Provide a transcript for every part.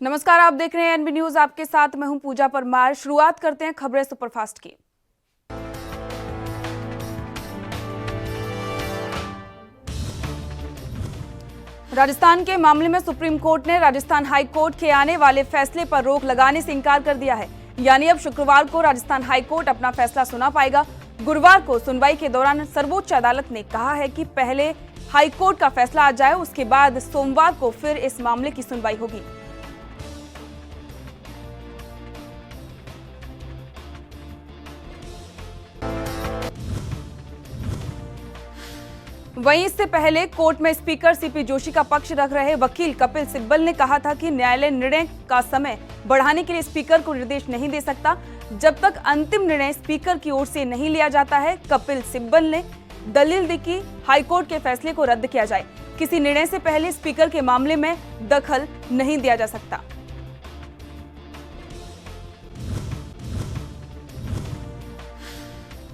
नमस्कार, आप देख रहे हैं एनबी न्यूज। आपके साथ मैं हूं पूजा परमार। शुरुआत करते हैं खबरें सुपरफास्ट की। राजस्थान के मामले में सुप्रीम कोर्ट ने राजस्थान हाई कोर्ट के आने वाले फैसले पर रोक लगाने से इनकार कर दिया है। यानी अब शुक्रवार को राजस्थान हाई कोर्ट अपना फैसला सुना पाएगा। गुरुवार को सुनवाई के दौरान सर्वोच्च अदालत ने कहा है कि पहले हाई कोर्ट का फैसला आ जाए, उसके बाद सोमवार को फिर इस मामले की सुनवाई होगी। वहीं इससे पहले कोर्ट में स्पीकर सीपी जोशी का पक्ष रख रहे वकील कपिल सिब्बल ने कहा था कि न्यायालय निर्णय का समय बढ़ाने के लिए स्पीकर को निर्देश नहीं दे सकता जब तक अंतिम निर्णय स्पीकर की ओर से नहीं लिया जाता है। कपिल सिब्बल ने दलील दी कि हाईकोर्ट के फैसले को रद्द किया जाए। किसी निर्णय से पहले स्पीकर के मामले में दखल नहीं दिया जा सकता।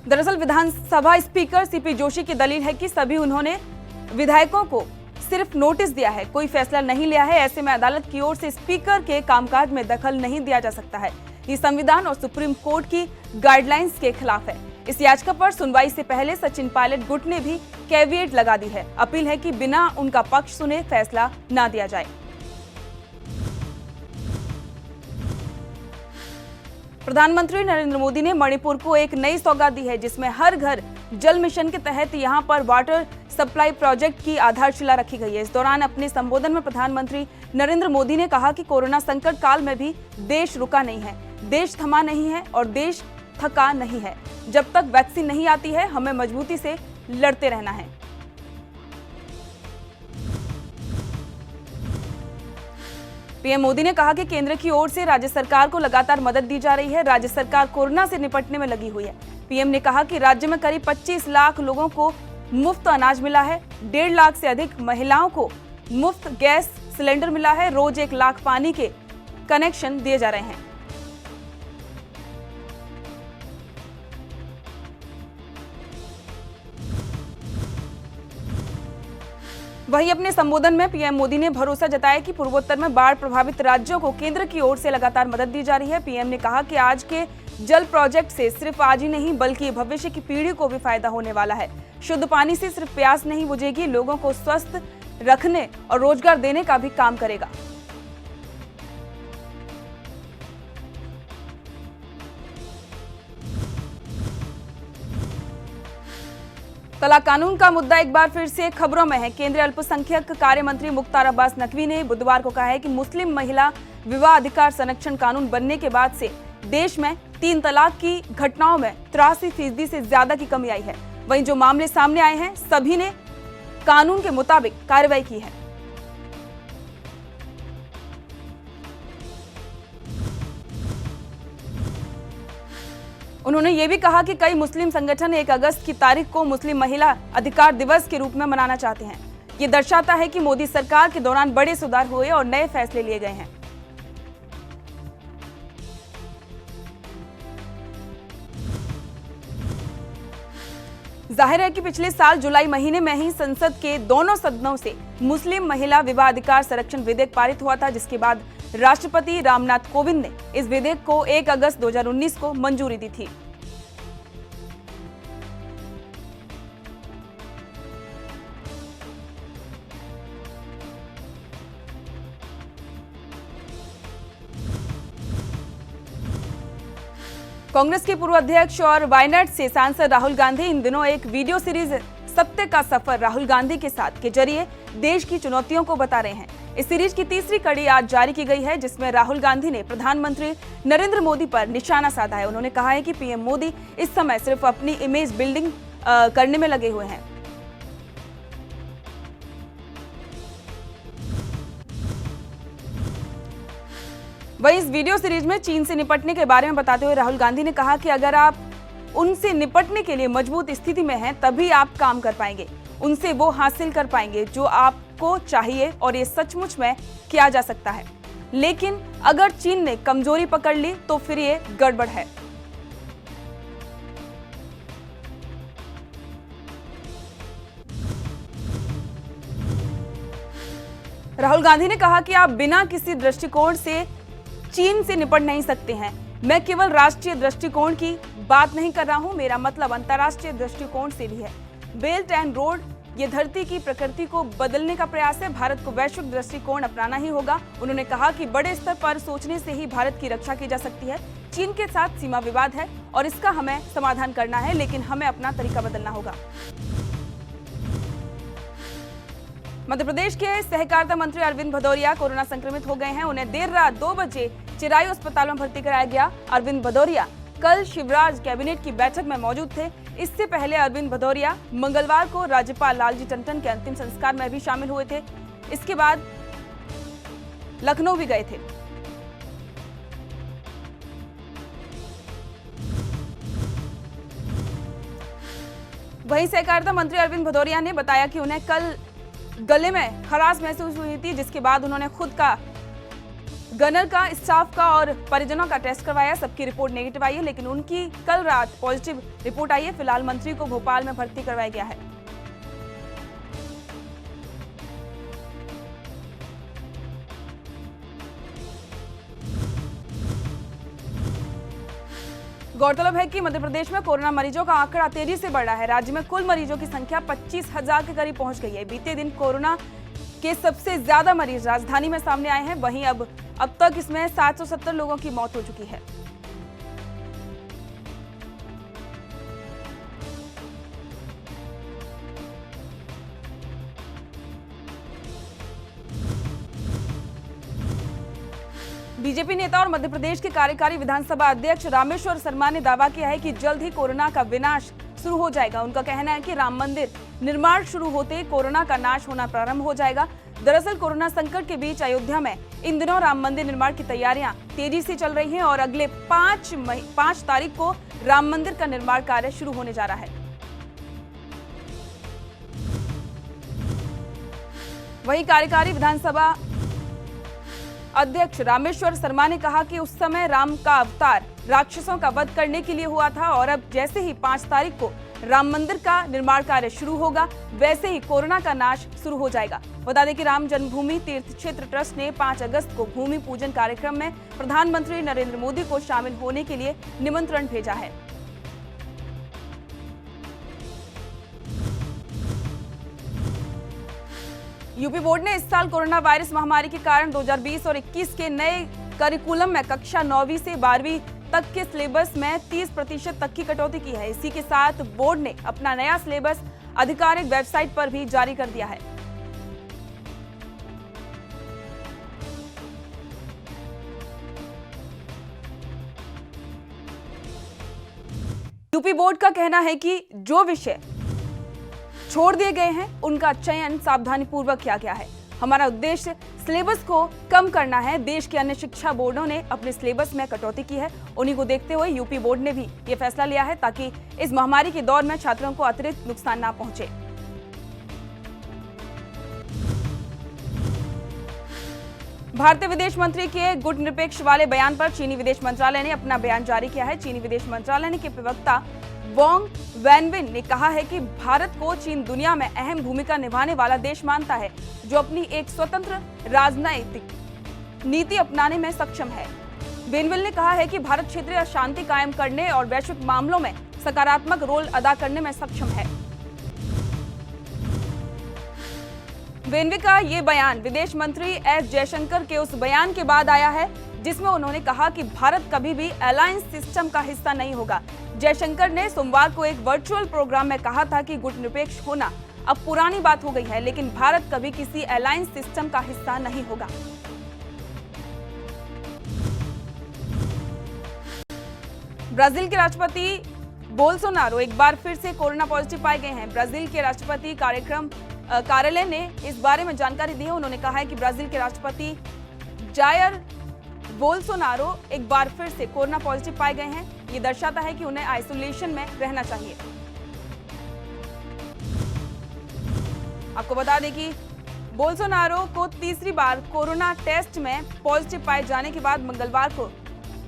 दरअसल विधानसभा स्पीकर सीपी जोशी की दलील है कि सभी उन्होंने विधायकों को सिर्फ नोटिस दिया है, कोई फैसला नहीं लिया है। ऐसे में अदालत की ओर से स्पीकर के कामकाज में दखल नहीं दिया जा सकता है। ये संविधान और सुप्रीम कोर्ट की गाइडलाइंस के खिलाफ है। इस याचिका पर सुनवाई से पहले सचिन पायलट गुट ने भी कैविएट लगा दी है। अपील है कि बिना उनका पक्ष सुने फैसला न दिया जाए। प्रधानमंत्री नरेंद्र मोदी ने मणिपुर को एक नई सौगात दी है, जिसमें हर घर जल मिशन के तहत यहां पर वाटर सप्लाई प्रोजेक्ट की आधारशिला रखी गई है। इस दौरान अपने संबोधन में प्रधानमंत्री नरेंद्र मोदी ने कहा कि कोरोना संकट काल में भी देश रुका नहीं है, देश थमा नहीं है और देश थका नहीं है। जब तक वैक्सीन नहीं आती है, हमें मजबूती से लड़ते रहना है। पीएम मोदी ने कहा कि केंद्र की ओर से राज्य सरकार को लगातार मदद दी जा रही है। राज्य सरकार कोरोना से निपटने में लगी हुई है। पीएम ने कहा कि राज्य में करीब 25 लाख लोगों को मुफ्त अनाज मिला है, 1.5 लाख से अधिक महिलाओं को मुफ्त गैस सिलेंडर मिला है, रोज 1 लाख पानी के कनेक्शन दिए जा रहे हैं। वहीं अपने संबोधन में पीएम मोदी ने भरोसा जताया कि पूर्वोत्तर में बाढ़ प्रभावित राज्यों को केंद्र की ओर से लगातार मदद दी जा रही है। पीएम ने कहा कि आज के जल प्रोजेक्ट से सिर्फ आज ही नहीं बल्कि भविष्य की पीढ़ी को भी फायदा होने वाला है। शुद्ध पानी से सिर्फ प्यास नहीं बुझेगी, लोगों को स्वस्थ रखने और रोजगार देने का भी काम करेगा। तला कानून का मुद्दा एक बार फिर से खबरों में है। केंद्रीय अल्पसंख्यक कार्य मंत्री मुख्तार अब्बास नकवी ने बुधवार को कहा है कि मुस्लिम महिला विवाह अधिकार संरक्षण कानून बनने के बाद से देश में 3 तलाक की घटनाओं में 83% से ज्यादा की कमी आई है। वहीं जो मामले सामने आए हैं, सभी ने कानून के मुताबिक कार्रवाई की है। उन्होंने ये भी कहा कि कई मुस्लिम संगठन 1 अगस्त की तारीख को मुस्लिम महिला अधिकार दिवस के रूप में मनाना चाहते हैं। ये दर्शाता है कि मोदी सरकार के दौरान बड़े सुधार हुए और नए फैसले लिए गए हैं। जाहिर है कि पिछले साल जुलाई महीने में ही संसद के दोनों सदनों से मुस्लिम महिला विवाह अधिकार संरक्षण विधेयक पारित हुआ था, जिसके बाद राष्ट्रपति रामनाथ कोविंद ने इस विधेयक को 1 अगस्त 2019 को मंजूरी दी थी। कांग्रेस के पूर्व अध्यक्ष और वायनाड से सांसद राहुल गांधी इन दिनों एक वीडियो सीरीज सत्य का सफर राहुल गांधी के साथ के जरिए देश की चुनौतियों को बता रहे हैं। इस सीरीज की तीसरी कड़ी आज जारी की गई है, जिसमें राहुल गांधी ने प्रधानमंत्री नरेंद्र मोदी पर निशाना साधा है। उन्होंने कहा है कि पीएम मोदी इस समय सिर्फ अपनी इमेज बिल्डिंग करने में लगे हुए हैं। वहीं इस वीडियो सीरीज में चीन से निपटने के बारे में बताते हुए राहुल गांधी ने कहा कि अगर आप उनसे निपटने के लिए मजबूत स्थिति में हैं, तभी आप काम कर पाएंगे, उनसे वो हासिल कर पाएंगे जो आपको चाहिए और ये सचमुच में किया जा सकता है। लेकिन अगर चीन ने कमजोरी पकड़ ली तो फिर ये गड़बड़ है। राहुल गांधी ने कहा कि आप बिना किसी दृष्टिकोण से चीन से निपट नहीं सकते हैं। मैं केवल राष्ट्रीय दृष्टिकोण की बात नहीं कर रहा हूं, मेरा मतलब अंतर्राष्ट्रीय दृष्टिकोण से भी है। बेल्ट एंड रोड ये धरती की प्रकृति को बदलने का प्रयास है। भारत को वैश्विक दृष्टिकोण अपनाना ही होगा। उन्होंने कहा कि बड़े स्तर पर सोचने से ही भारत की रक्षा की जा सकती है। चीन के साथ सीमा विवाद है और इसका हमें समाधान करना है, लेकिन हमें अपना तरीका बदलना होगा। मध्य प्रदेश के सहकारिता मंत्री अरविंद भदौरिया कोरोना संक्रमित हो गए हैं। उन्हें देर रात 2 बजे चिरायू अस्पताल में भर्ती कराया गया। अरविंद भदौरिया कल शिवराज कैबिनेट की बैठक में मौजूद थे। इससे पहले अरविंद भदौरिया मंगलवार को राज्यपाल लालजी टंडन के अंतिम संस्कार में भी शामिल हुए थे। इसके बाद लखनऊ भी गए थे। वहीं सहकारिता मंत्री अरविंद भदौरिया ने बताया कि उन्हें कल गले में खराश महसूस हुई थी, जिसके बाद उन्होंने खुद का, गनर का, स्टाफ का और परिजनों का टेस्ट करवाया। सबकी रिपोर्ट नेगेटिव आई है, लेकिन उनकी कल रात पॉजिटिव रिपोर्ट आई है। फिलहाल मंत्री को भोपाल में भर्ती करवाया गया है। गौरतलब है कि मध्य प्रदेश में कोरोना मरीजों का आंकड़ा तेजी से बढ़ रहा है। राज्य में कुल मरीजों की संख्या 25,000 के करीब पहुंच गई है। बीते दिन कोरोना के सबसे ज्यादा मरीज राजधानी में सामने आए हैं। वहीं अब तक इसमें 770 लोगों की मौत हो चुकी है। बीजेपी नेता और मध्य प्रदेश के कार्यकारी विधानसभा अध्यक्ष रामेश्वर शर्मा ने दावा किया है कि जल्द ही कोरोना का विनाश शुरू हो जाएगा। उनका कहना है कि राम मंदिर निर्माण शुरू होते ही कोरोना का नाश होना प्रारंभ हो जाएगा। दरअसल कोरोना संकट के बीच अयोध्या में इन दिनों राम मंदिर निर्माण की तैयारियां तेजी से चल रही हैं और अगले 5 तारीख को राम मंदिर का निर्माण कार्य शुरू होने जा रहा है। वहीं कार्यकारी विधानसभा अध्यक्ष रामेश्वर शर्मा ने कहा कि उस समय राम का अवतार राक्षसों का वध करने के लिए हुआ था और अब जैसे ही 5 तारीख को राम मंदिर का निर्माण कार्य शुरू होगा, वैसे ही कोरोना का नाश शुरू हो जाएगा। बता दें कि राम जन्मभूमि तीर्थ क्षेत्र ट्रस्ट ने 5 अगस्त को भूमि पूजन कार्यक्रम में प्रधानमंत्री नरेंद्र मोदी को शामिल होने के लिए निमंत्रण भेजा है। यूपी बोर्ड ने इस साल कोरोना वायरस महामारी के कारण 2020 और 21 के नए करिकुलम में कक्षा 9वीं से 12वीं तक के सिलेबस में 30% तक की कटौती की है। इसी के साथ बोर्ड ने अपना नया सिलेबस आधिकारिक वेबसाइट पर भी जारी कर दिया है। यूपी बोर्ड का कहना है कि जो विषय छोड़ दिए गए हैं उनका चयन सावधानीपूर्वक किया गया है। हमारा उद्देश्य सिलेबस को कम करना है। देश के अन्य शिक्षा बोर्डों ने अपने सिलेबस में कटौती की है। उन्हीं को देखते हुए यूपी बोर्ड ने भी ये फैसला लिया है ताकि इस महामारी के दौर में छात्रों को अतिरिक्त नुकसान ना पहुंचे। भारतीय विदेश मंत्री के गुटनिरपेक्ष वाले बयान पर चीनी विदेश मंत्रालय ने अपना बयान जारी किया है। चीनी विदेश मंत्रालय के प्रवक्ता वोंग वैनविन ने कहा है कि भारत को चीन दुनिया में अहम भूमिका निभाने वाला देश मानता है, जो अपनी एक स्वतंत्र राजनीतिक नीति अपनाने में सक्षम है। वैनविन ने कहा है कि भारत क्षेत्रीय शांति कायम करने और वैश्विक मामलों में सकारात्मक रोल अदा करने में सक्षम है। वैनविन का ये बयान विदेश मंत्री एस जयशंकर के उस बयान के बाद आया है जिसमें उन्होंने कहा कि भारत कभी भी अलायंस सिस्टम का हिस्सा नहीं होगा। जयशंकर ने सोमवार को एक वर्चुअल प्रोग्राम में कहा था कि गुटनिरपेक्ष होना अब पुरानी बात हो गई है, लेकिन भारत कभी किसी अलायंस सिस्टम का हिस्सा नहीं होगा। ब्राजील के राष्ट्रपति बोल्सोनारो एक बार फिर से कोरोना पॉजिटिव पाए गए हैं। ब्राजील के राष्ट्रपति कार्यालय ने इस बारे में जानकारी दी है। उन्होंने कहा है कि ब्राजील के राष्ट्रपति जायर बोल्सोनारो एक बार फिर से कोरोना पॉजिटिव पाए गए हैं। ये दर्शाता है कि उन्हें आइसोलेशन में रहना चाहिए। आपको बता दें कि बोल्सोनारो को तीसरी बार कोरोना टेस्ट में पॉजिटिव पाए जाने के बाद मंगलवार को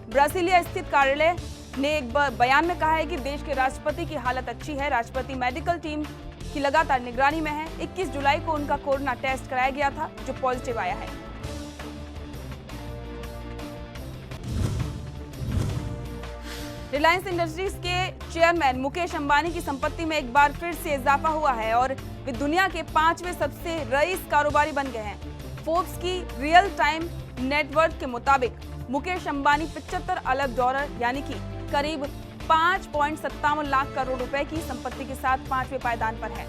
ब्राजीलिया स्थित कार्यालय ने एक बयान में कहा है कि देश के राष्ट्रपति की हालत अच्छी है। राष्ट्रपति मेडिकल टीम की लगातार निगरानी में है। 21 जुलाई को उनका कोरोना टेस्ट कराया गया था, जो पॉजिटिव आया है। रिलायंस इंडस्ट्रीज के चेयरमैन मुकेश अंबानी की संपत्ति में एक बार फिर से इजाफा हुआ है और वे दुनिया के 5वें सबसे रईस कारोबारी बन गए हैं। फोर्ब्स की रियल टाइम नेटवर्थ के मुताबिक मुकेश अंबानी 75 अरब डॉलर यानी कि करीब 5.57 लाख करोड़ रुपए की संपत्ति के साथ 5वें पायदान पर है।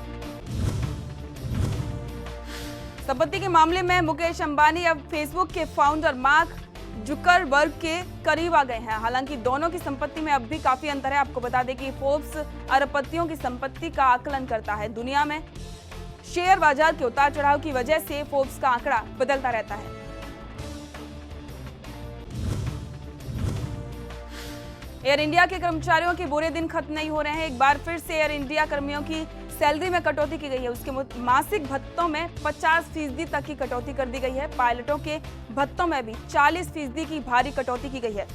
संपत्ति के मामले में मुकेश अंबानी अब फेसबुक के फाउंडर मार्क जुकरबर्ग के करीब आ गए हैं। हालांकि दोनों की संपत्ति में अब भी काफी अंतर है। आपको बता दें कि फोर्ब्स अरबपतियों की संपत्ति का आकलन करता है। दुनिया में शेयर बाजार के उतार चढ़ाव की वजह से फोर्ब्स का आंकड़ा बदलता रहता है। एयर इंडिया के कर्मचारियों के बुरे दिन खत्म नहीं हो रहे हैं। एक बार फिर से एयर इंडिया कर्मियों की सैलरी में कटौती की गई है। उसके मासिक भत्तों में 50% तक की कटौती कर दी गई है। पायलटों के भत्तों में भी 40% की भारी कटौती की गई है।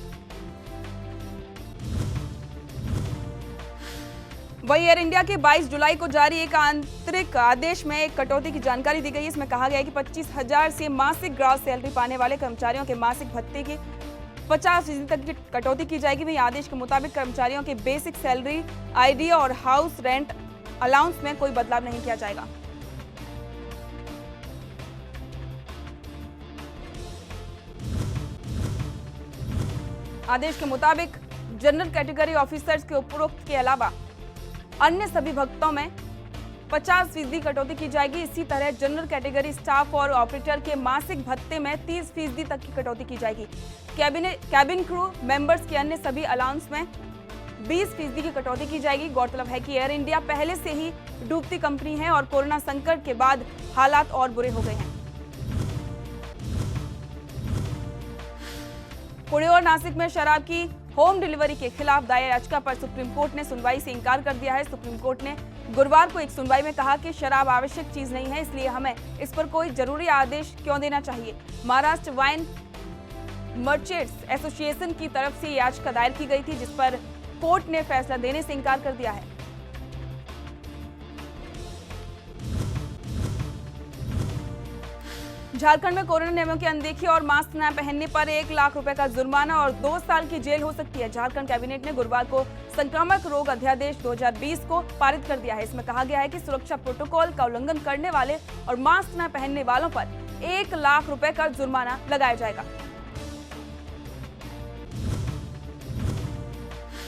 वहीं एयर इंडिया के 22 जुलाई को जारी एक आंतरिक आदेश में एक कटौती की जानकारी दी गई है। इसमें कहा गया है कि 25,000 से मासिक ग्रॉस सैलरी पाने वाले कर्मचारियों के मासिक भत्ते की 50% तक की कटौती की जाएगी। वहीं आदेश के मुताबिक कर्मचारियों के बेसिक सैलरी, आइडिया और हाउस रेंट अलाउंस में कोई बदलाव नहीं किया जाएगा। आदेश के मुताबिक जनरल कैटेगरी ऑफिसर्स के उपरोक्त के अलावा अन्य सभी भत्तों में 50% कटौती की जाएगी। इसी तरह जनरल कैटेगरी स्टाफ और ऑपरेटर के मासिक भत्ते में 30% तक की कटौती की जाएगी। कैबिन क्रू मेंबर्स के अन्य सभी अलाउंस में 20% की कटौती की जाएगी। गौरतलब है कि एयर इंडिया पहले से ही डूबती कंपनी है और कोरोना संकट के बाद हालात और बुरे हो गए हैं। पुणे और नासिक में शराब की होम डिलीवरी के खिलाफ दायर याचिका पर सुप्रीम कोर्ट ने सुनवाई से इनकार कर दिया है। सुप्रीम कोर्ट ने गुरुवार को एक सुनवाई में कहा कि शराब आवश्यक चीज नहीं है, इसलिए हमें इस पर कोई जरूरी आदेश क्यों देना चाहिए। महाराष्ट्र वाइन मर्चेंट्स एसोसिएशन की तरफ से याचिका दायर की गई थी, जिस पर कोर्ट ने फैसला देने से इनकार कर दिया है। झारखंड में कोरोना नियमों की अनदेखी और मास्क न पहनने पर 1 लाख रुपए का जुर्माना और 2 साल की जेल हो सकती है। झारखंड कैबिनेट ने गुरुवार को संक्रामक रोग अध्यादेश 2020 को पारित कर दिया है। इसमें कहा गया है कि सुरक्षा प्रोटोकॉल का उल्लंघन करने वाले और मास्क न पहनने वालों पर 1 लाख रुपए का जुर्माना लगाया जाएगा।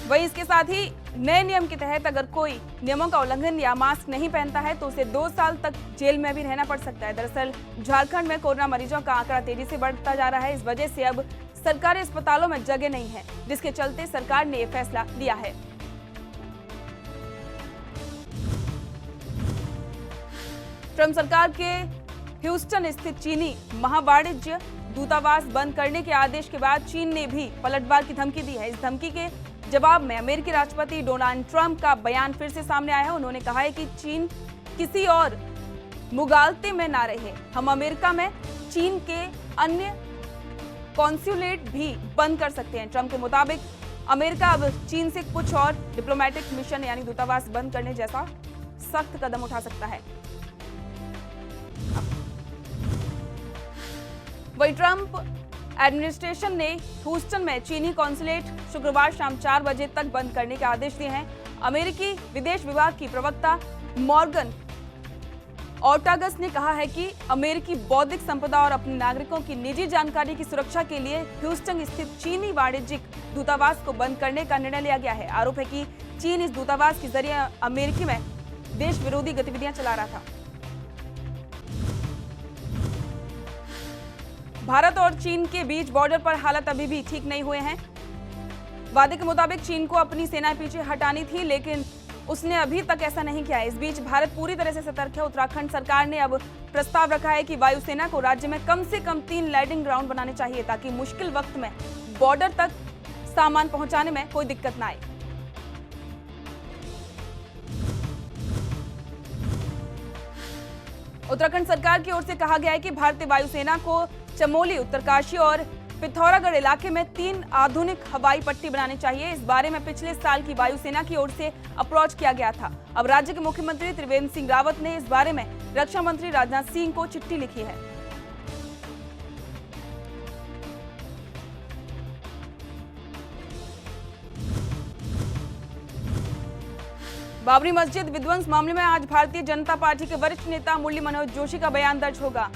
वहीं इसके साथ ही नए नियम के तहत अगर कोई नियमों का उल्लंघन या मास्क नहीं पहनता है तो उसे 2 साल तक जेल में भी रहना पड़ सकता है। दरअसल झारखंड में कोरोना मरीजों का आंकड़ा तेजी से बढ़ता जा रहा है। इस वजह से अब सरकारी अस्पतालों में जगह नहीं है, जिसके चलते सरकार ने यह फैसला लिया है। ट्रंप सरकार के ह्यूस्टन स्थित चीनी महावाणिज्य दूतावास बंद करने के आदेश के बाद चीन ने भी पलटवार की धमकी दी है। इस धमकी के जवाब में अमेरिकी राष्ट्रपति डोनाल्ड ट्रंप का बयान फिर से सामने आया है। उन्होंने कहा है कि चीन किसी और मुगालते में ना रहे। हम अमेरिका में चीन के अन्य कॉन्सुलेट भी बंद कर सकते हैं। ट्रंप के मुताबिक अमेरिका अब चीन से कुछ और डिप्लोमेटिक मिशन यानी दूतावास बंद करने जैसा सख्त कदम उठा सकता है। वही ट्रंप एडमिनिस्ट्रेशन ने ह्यूस्टन में चीनी कॉन्सुलेट शुक्रवार शाम 4 बजे तक बंद करने के आदेश दिए हैं। अमेरिकी विदेश विभाग की प्रवक्ता मॉर्गन ऑर्टागस ने कहा है कि अमेरिकी बौद्धिक संपदा और अपने नागरिकों की निजी जानकारी की सुरक्षा के लिए ह्यूस्टन स्थित चीनी वाणिज्यिक दूतावास को बंद करने का निर्णय लिया गया है। आरोप है कि चीन इस दूतावास के जरिए अमेरिकी में देश विरोधी गतिविधियां चला रहा था। भारत और चीन के बीच बॉर्डर पर हालात अभी भी ठीक नहीं हुए हैं। वादे के मुताबिक चीन को अपनी सेना पीछे हटानी थी, लेकिन उसने अभी तक ऐसा नहीं किया है। इस बीच भारत पूरी तरह से सतर्क है। उत्तराखंड सरकार ने अब प्रस्ताव रखा है कि वायुसेना को राज्य में कम से कम 3 लैंडिंग ग्राउंड बनाने चाहिए, ताकि मुश्किल वक्त में बॉर्डर तक सामान पहुंचाने में कोई दिक्कत न आए। उत्तराखंड सरकार की ओर से कहा गया है कि भारतीय वायुसेना को चमोली, उत्तरकाशी और पिथौरागढ़ इलाके में 3 आधुनिक हवाई पट्टी बनानी चाहिए। इस बारे में पिछले साल की वायुसेना की ओर से अप्रोच किया गया था। अब राज्य के मुख्यमंत्री त्रिवेंद्र सिंह रावत ने इस बारे में रक्षा मंत्री राजनाथ सिंह को चिट्ठी लिखी है। बाबरी मस्जिद विध्वंस मामले में आज भारतीय जनता पार्टी के वरिष्ठ नेता मुरली मनोहर जोशी का बयान दर्ज होगा।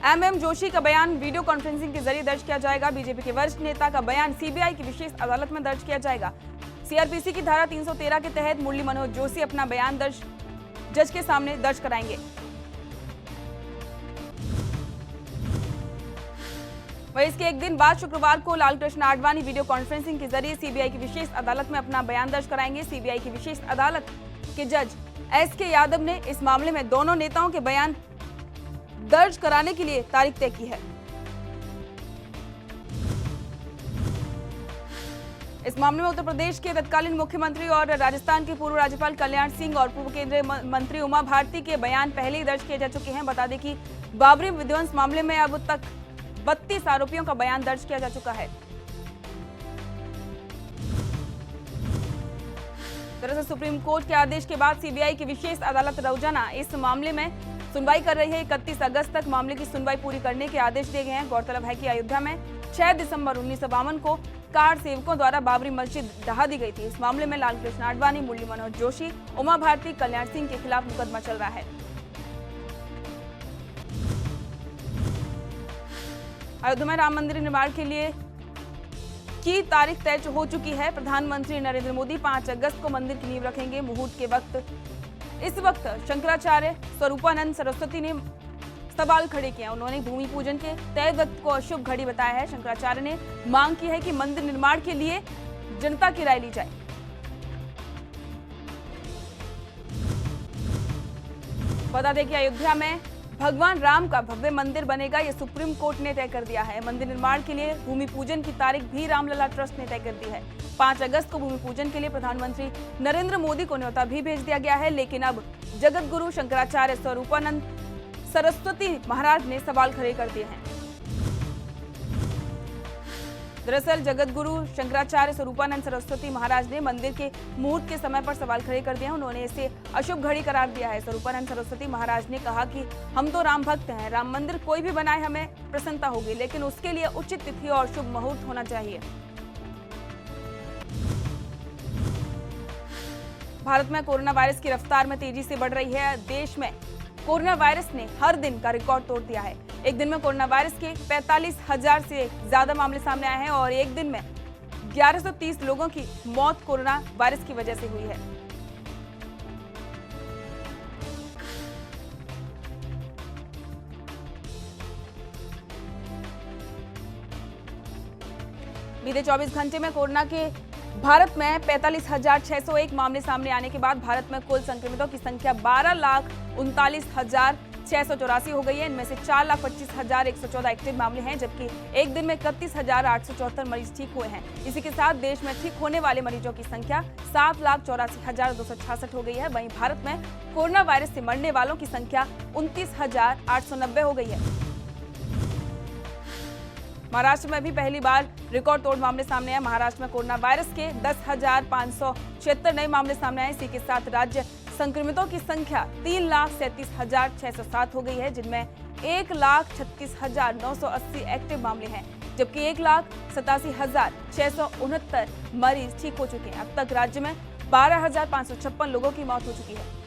एमएम जोशी का बयान वीडियो कॉन्फ्रेंसिंग के जरिए दर्ज किया जाएगा। बीजेपी के वरिष्ठ नेता का बयान सीबीआई की विशेष अदालत में दर्ज किया जाएगा। सीआरपीसी की धारा 313 के तहत मुरली मनोहर जोशी अपना बयान जज के सामने दर्ज कराएंगे। वहीं इसके एक दिन बाद शुक्रवार को लालकृष्ण आडवाणी वीडियो कॉन्फ्रेंसिंग के जरिए सीबीआई की विशेष अदालत में अपना बयान दर्ज कराएंगे। सीबीआई की विशेष अदालत के जज एसके यादव ने इस मामले में दोनों नेताओं के बयान दर्ज कराने के लिए तारीख तय की है। इस मामले में उत्तर प्रदेश के तत्कालीन मुख्यमंत्री और राजस्थान के पूर्व राज्यपाल कल्याण सिंह और पूर्व केंद्रीय मंत्री उमा भारती के बयान पहले ही दर्ज किए जा चुके हैं। बता दें कि बाबरी विध्वंस मामले में अब तक 32 आरोपियों का बयान दर्ज किया जा चुका है। दरअसल सुप्रीम कोर्ट के आदेश के बाद सीबीआई की विशेष अदालत रोजाना इस मामले में सुनवाई कर रही है। 31 अगस्त तक मामले की सुनवाई पूरी करने के आदेश दिए गए हैं। गौरतलब है कि अयोध्या में 6 दिसंबर 1952 को कार सेवकों द्वारा बाबरी मस्जिद ढहा दी गई थी। इस मामले में लालकृष्ण आडवाणी, मुरली मनोहर जोशी, उमा भारती, कल्याण सिंह के खिलाफ मुकदमा चल रहा है। अयोध्या में राम मंदिर निर्माण के लिए की तारीख तय हो चुकी है। प्रधानमंत्री नरेंद्र मोदी 5 अगस्त को मंदिर की नींव रखेंगे। मुहूर्त के वक्त इस वक्त शंकराचार्य स्वरूपानंद सरस्वती ने सवाल खड़े किए। उन्होंने भूमि पूजन के तय वक्त को अशुभ घड़ी बताया है। शंकराचार्य ने मांग की है कि मंदिर निर्माण के लिए जनता की राय ली जाए। बता दें कि अयोध्या में भगवान राम का भव्य मंदिर बनेगा, यह सुप्रीम कोर्ट ने तय कर दिया है। मंदिर निर्माण के लिए भूमि पूजन की तारीख भी रामलला ट्रस्ट ने तय कर दी है। 5 अगस्त को भूमि पूजन के लिए प्रधानमंत्री नरेंद्र मोदी को न्योता भी भेज दिया गया है, लेकिन अब जगत गुरु शंकराचार्य स्वरूपानंद सरस्वती महाराज ने सवाल खड़े कर दिए हैं। दरअसल जगत गुरु शंकराचार्य स्वरूपानंद सरस्वती महाराज ने मंदिर के मुहूर्त के समय पर सवाल खड़े कर दिए हैं। उन्होंने इसे अशुभ घड़ी करार दिया है। स्वरूपानंद सरस्वती महाराज ने कहा कि हम तो राम भक्त हैं, राम मंदिर कोई भी बनाए हमें प्रसन्नता होगी, लेकिन उसके लिए उचित तिथि और शुभ मुहूर्त होना चाहिए। भारत में कोरोना वायरस की रफ्तार में तेजी से बढ़ रही है। देश में कोरोना वायरस ने हर दिन का रिकॉर्ड तोड़ दिया है। एक दिन में कोरोना वायरस के 45,000 से ज्यादा मामले सामने आए हैं और एक दिन में 1130 लोगों की मौत कोरोना वायरस की वजह से हुई है। बीते 24 घंटे में कोरोना के भारत में 45,601 मामले सामने आने के बाद भारत में कुल संक्रमितों की संख्या 12,39,684 हो गई है। इनमें से 4,25,114 एक्टिव मामले हैं, जबकि एक दिन में 31,874 मरीज ठीक हुए हैं। इसी के साथ देश में ठीक होने वाले मरीजों की संख्या 7,84,266 हो गई है। वहीं भारत में कोरोना वायरस से मरने वालों की संख्या 29,890 हो गई है। महाराष्ट्र में भी पहली बार रिकॉर्ड तोड़ मामले सामने आए। महाराष्ट्र में कोरोना वायरस के 10,576 नए मामले सामने आए। इसी के साथ राज्य संक्रमितों की संख्या 3,37,607 हो गई है, जिनमें 1,36,980 एक्टिव मामले हैं, जबकि 1,87,669 मरीज ठीक हो चुके हैं। अब तक राज्य में 12,556 लोगों की मौत हो चुकी है।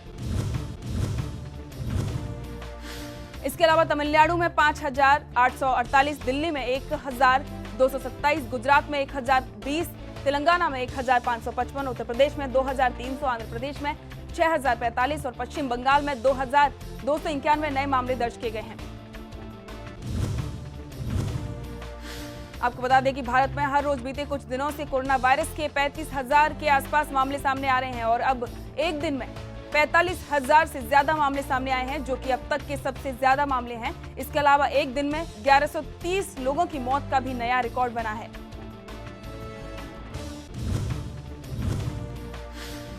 इसके अलावा तमिलनाडु में 5,848, दिल्ली में 1,227, गुजरात में 1,020, तेलंगाना में 1,555, उत्तर प्रदेश में 2,300, आंध्र प्रदेश में 6,045 और पश्चिम बंगाल में 2,291 नए मामले दर्ज किए गए हैं। आपको बता दें कि भारत में हर रोज बीते कुछ दिनों से कोरोना वायरस के 35,000 के आसपास मामले सामने आ रहे हैं और अब एक दिन में 45,000 से ज्यादा मामले सामने आए हैं, जो कि अब तक के सबसे ज्यादा मामले हैं। इसके अलावा एक दिन में 1130 लोगों की मौत का भी नया रिकॉर्ड बना है।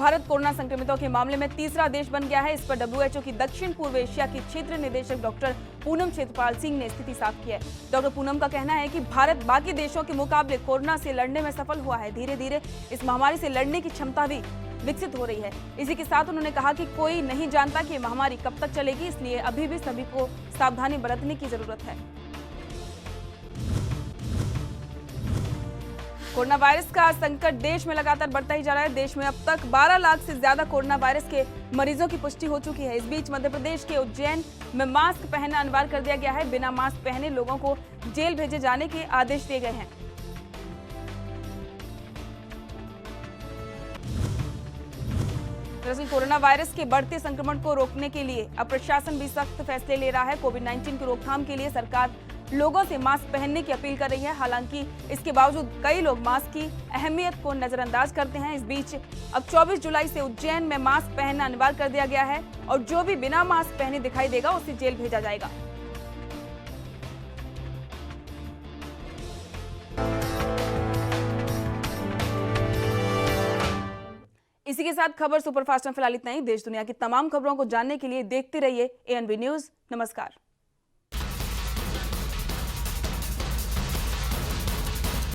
भारत कोरोना संक्रमितों के मामले में तीसरा देश बन गया है। इस पर WHO की दक्षिण पूर्व एशिया की क्षेत्रीय निदेशक डॉक्टर पूनम क्षेत्रपाल सिंह ने स्थिति साफ की है। डॉक्टर पूनम का कहना है कि भारत बाकी देशों के मुकाबले कोरोना से लड़ने में सफल हुआ है। धीरे धीरे इस महामारी से लड़ने की क्षमता भी विकसित हो रही है। इसी के साथ उन्होंने कहा कि कोई नहीं जानता कि महामारी कब तक चलेगी, इसलिए अभी भी सभी को सावधानी बरतने की जरूरत है। कोरोना वायरस का संकट देश में लगातार बढ़ता ही जा रहा है। देश में अब तक 12 लाख से ज्यादा कोरोना वायरस के मरीजों की पुष्टि हो चुकी है। इस बीच मध्य प्रदेश के उज्जैन में मास्क पहनना अनिवार्य कर दिया गया है। बिना मास्क पहने लोगों को जेल भेजे जाने के आदेश दिए गए हैं। दरअसल कोरोना वायरस के बढ़ते संक्रमण को रोकने के लिए अब प्रशासन भी सख्त फैसले ले रहा है। कोविड-19 की रोकथाम के लिए सरकार लोगों से मास्क पहनने की अपील कर रही है। हालांकि इसके बावजूद कई लोग मास्क की अहमियत को नजरअंदाज करते हैं। इस बीच अब 24 जुलाई से उज्जैन में मास्क पहनना अनिवार्य कर दिया गया है और जो भी बिना मास्क पहने दिखाई देगा उसे जेल भेजा जाएगा। इसी के साथ खबर सुपरफास्ट में फिलहाल इतना ही। देश दुनिया की तमाम खबरों को जानने के लिए देखते रहिए ANV न्यूज। नमस्कार।